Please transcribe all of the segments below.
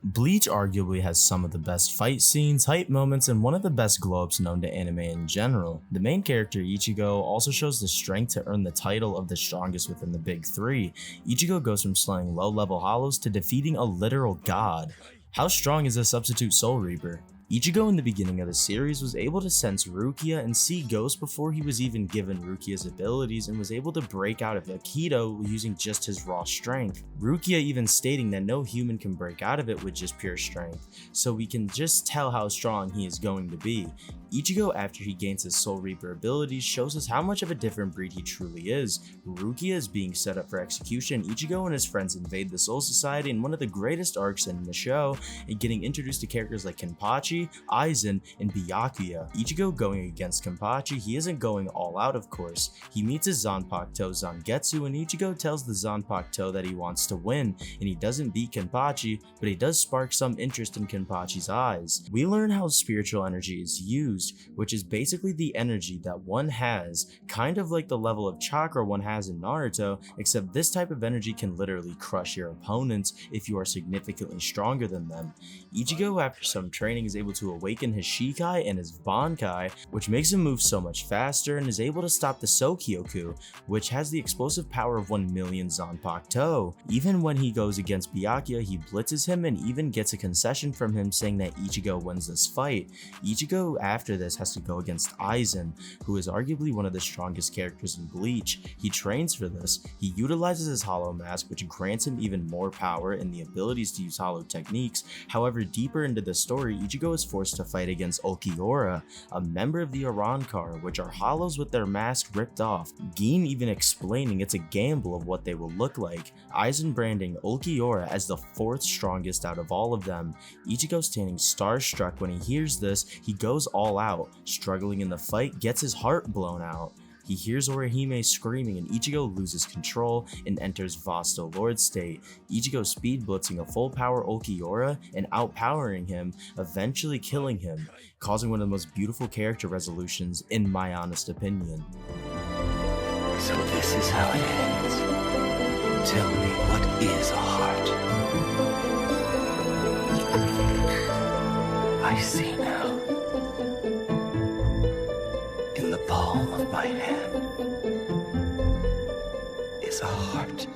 Bleach arguably has some of the best fight scenes, hype moments, and one of the best glow-ups known to anime in general. The main character, Ichigo, also shows the strength to earn the title of the strongest within the big three. Ichigo goes from slaying low-level hollows to defeating a literal god. How strong is a substitute Soul Reaper? Ichigo in the beginning of the series was able to sense Rukia and see ghosts before he was even given Rukia's abilities and was able to break out of Aikido using just his raw strength. Rukia even stating that no human can break out of it with just pure strength, so we can just tell how strong he is going to be. Ichigo, after he gains his Soul Reaper abilities, shows us how much of a different breed he truly is. Rukia is being set up for execution. Ichigo and his friends invade the Soul Society in one of the greatest arcs in the show, and getting introduced to characters like Kenpachi, Aizen, and Byakuya. Ichigo going against Kenpachi, he isn't going all out of course. He meets his Zanpakuto Zangetsu, and Ichigo tells the Zanpakuto that he wants to win, and he doesn't beat Kenpachi, but he does spark some interest in Kenpachi's eyes. We learn how spiritual energy is used, which is basically the energy that one has, kind of like the level of chakra one has in Naruto, except this type of energy can literally crush your opponents if you are significantly stronger than them. Ichigo, after some training, is able to awaken his Shikai and his Bankai, which makes him move so much faster, and is able to stop the Sokyoku, which has the explosive power of 1,000,000 Zanpakuto. Even when he goes against Byakuya, he blitzes him and even gets a concession from him saying that Ichigo wins this fight. Ichigo after this has to go against Aizen, who is arguably one of the strongest characters in Bleach. He trains for this. He utilizes his Hollow Mask, which grants him even more power and the abilities to use Hollow techniques. However, deeper into the story, Ichigo is forced to fight against Ulquiorra, a member of the Arrancar, which are hollows with their mask ripped off. Gin even explaining it's a gamble of what they will look like. Aizen branding Ulquiorra as the fourth strongest out of all of them. Ichigo standing starstruck when he hears this. He goes all out, struggling in the fight, gets his heart blown out. He hears Orihime screaming, and Ichigo loses control and enters Vasto Lord state. Ichigo speed blitzing a full power Ulquiorra and outpowering him, eventually killing him, causing one of the most beautiful character resolutions in my honest opinion. So this is how it ends. Tell me, what is a heart? I see now. In the palm of my hand is a heart.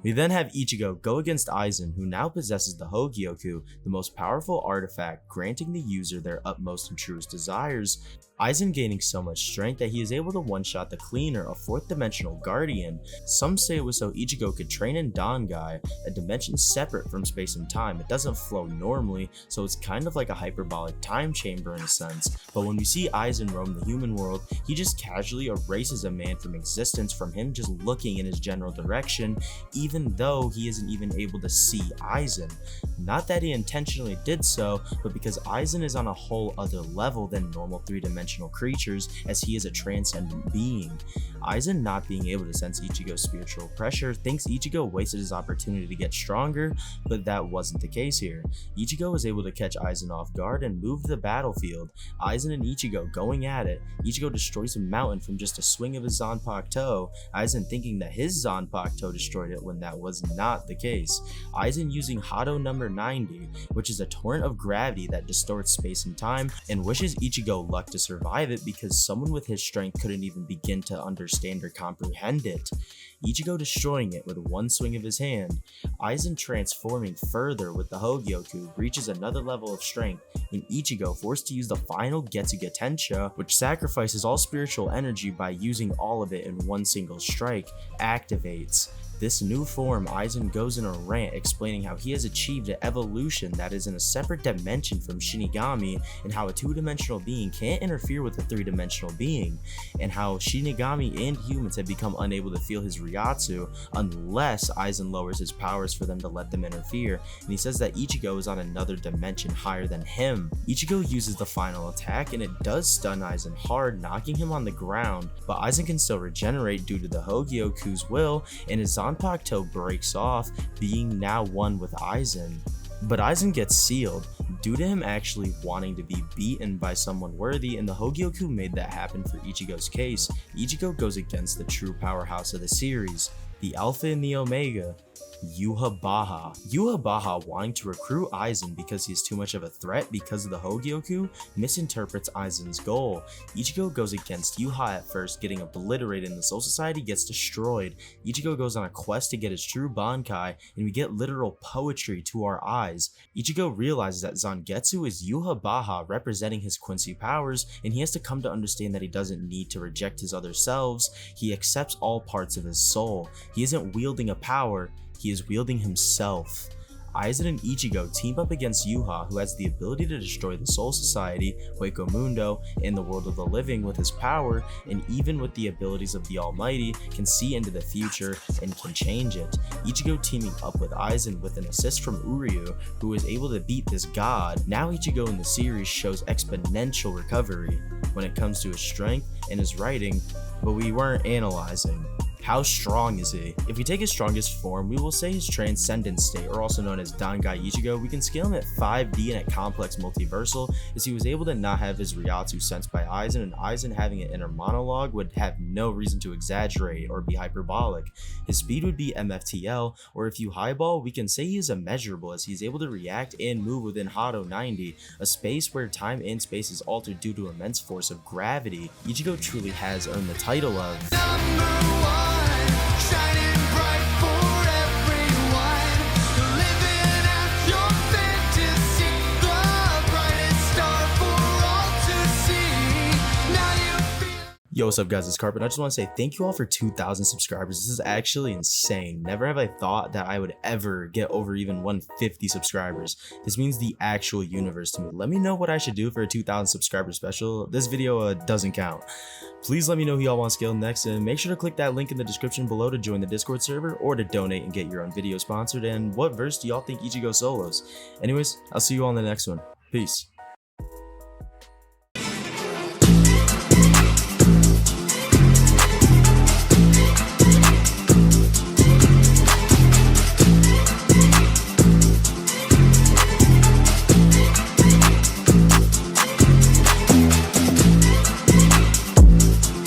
We then have Ichigo go against Aizen, who now possesses the Hogyoku, the most powerful artifact granting the user their utmost and truest desires. Aizen gaining so much strength that he is able to one-shot the Cleaner, a 4th dimensional guardian. Some say it was so Ichigo could train in Dangai, a dimension separate from space and time. It doesn't flow normally, so it's kind of like a hyperbolic time chamber in a sense. But when we see Aizen roam the human world, he just casually erases a man from existence from him just looking in his general direction, even though he isn't even able to see Aizen. Not that he intentionally did so, but because Aizen is on a whole other level than normal 3-dimensional creatures, as he is a transcendent being. Aizen, not being able to sense Ichigo's spiritual pressure, thinks Ichigo wasted his opportunity to get stronger, but that wasn't the case here. Ichigo was able to catch Aizen off guard and move the battlefield. Aizen and Ichigo going at it. Ichigo destroys a mountain from just a swing of his Zanpakuto, Aizen thinking that his Zanpakuto destroyed it when that was not the case. Aizen using Hado number 90, which is a torrent of gravity that distorts space and time, and wishes Ichigo luck to survive it because someone with his strength couldn't even begin to understand or comprehend it. Ichigo destroying it with one swing of his hand. Aizen transforming further with the Hogyoku reaches another level of strength, and Ichigo forced to use the final Getsuga Tensha, which sacrifices all spiritual energy by using all of it in one single strike, activates. This new form, Aizen goes in a rant explaining how he has achieved an evolution that is in a separate dimension from Shinigami, and how a 2-dimensional being can't interfere with a 3-dimensional being, and how Shinigami and humans have become unable to feel his Ryatsu unless Aizen lowers his powers for them to let them interfere, and he says that Ichigo is on another dimension higher than him. Ichigo uses the final attack, and it does stun Aizen hard, knocking him on the ground, but Aizen can still regenerate due to the Hogyoku's will, and his Zanpakuto breaks off, being now one with Aizen. But Aizen gets sealed, due to him actually wanting to be beaten by someone worthy, and the Hogyoku made that happen for Ichigo's case. Ichigo goes against the true powerhouse of the series, the Alpha and the Omega, Yhwach, wanting to recruit Aizen because he is too much of a threat because of the Hogyoku, misinterprets Aizen's goal. Ichigo goes against Yhwach at first, getting obliterated, and the Soul Society gets destroyed. Ichigo goes on a quest to get his true Bankai, and we get literal poetry to our eyes. Ichigo realizes that Zangetsu is Yhwach representing his Quincy powers, and he has to come to understand that he doesn't need to reject his other selves. He accepts all parts of his soul. He isn't wielding a power, he is wielding himself. Aizen and Ichigo team up against Yhwach, who has the ability to destroy the Soul Society, Hueco Mundo, and the world of the living with his power, and even with the abilities of the Almighty, can see into the future and can change it. Ichigo teaming up with Aizen with an assist from Uryu, who is able to beat this god. Now Ichigo in the series shows exponential recovery when it comes to his strength and his writing, but we weren't analyzing. How strong is he? If we take his strongest form, we will say his transcendent state, or also known as Dangai Ichigo. We can scale him at 5D and at complex multiversal, as he was able to not have his Ryatsu sensed by Aizen, and Aizen having an inner monologue would have no reason to exaggerate or be hyperbolic. His speed would be MFTL, or if you highball, we can say he is immeasurable, as he is able to react and move within Hado 90, a space where time and space is altered due to immense force of gravity. Ichigo truly has earned the title of shining bright for everyone, living out your fantasy, the brightest star for all to see. Now you feel. Yo, what's up guys, it's Carpet. I just want to say thank you all for 2,000 subscribers. This is actually insane. Never have I thought that I would ever get over even 150 subscribers. This means the actual universe to me. Let me know what I should do for a 2,000 subscriber special. This video doesn't count. Please let me know who y'all want to scale next, and make sure to click that link in the description below to join the Discord server or to donate and get your own video sponsored. And what verse do y'all think Ichigo solos? Anyways, I'll see you all in the next one. Peace.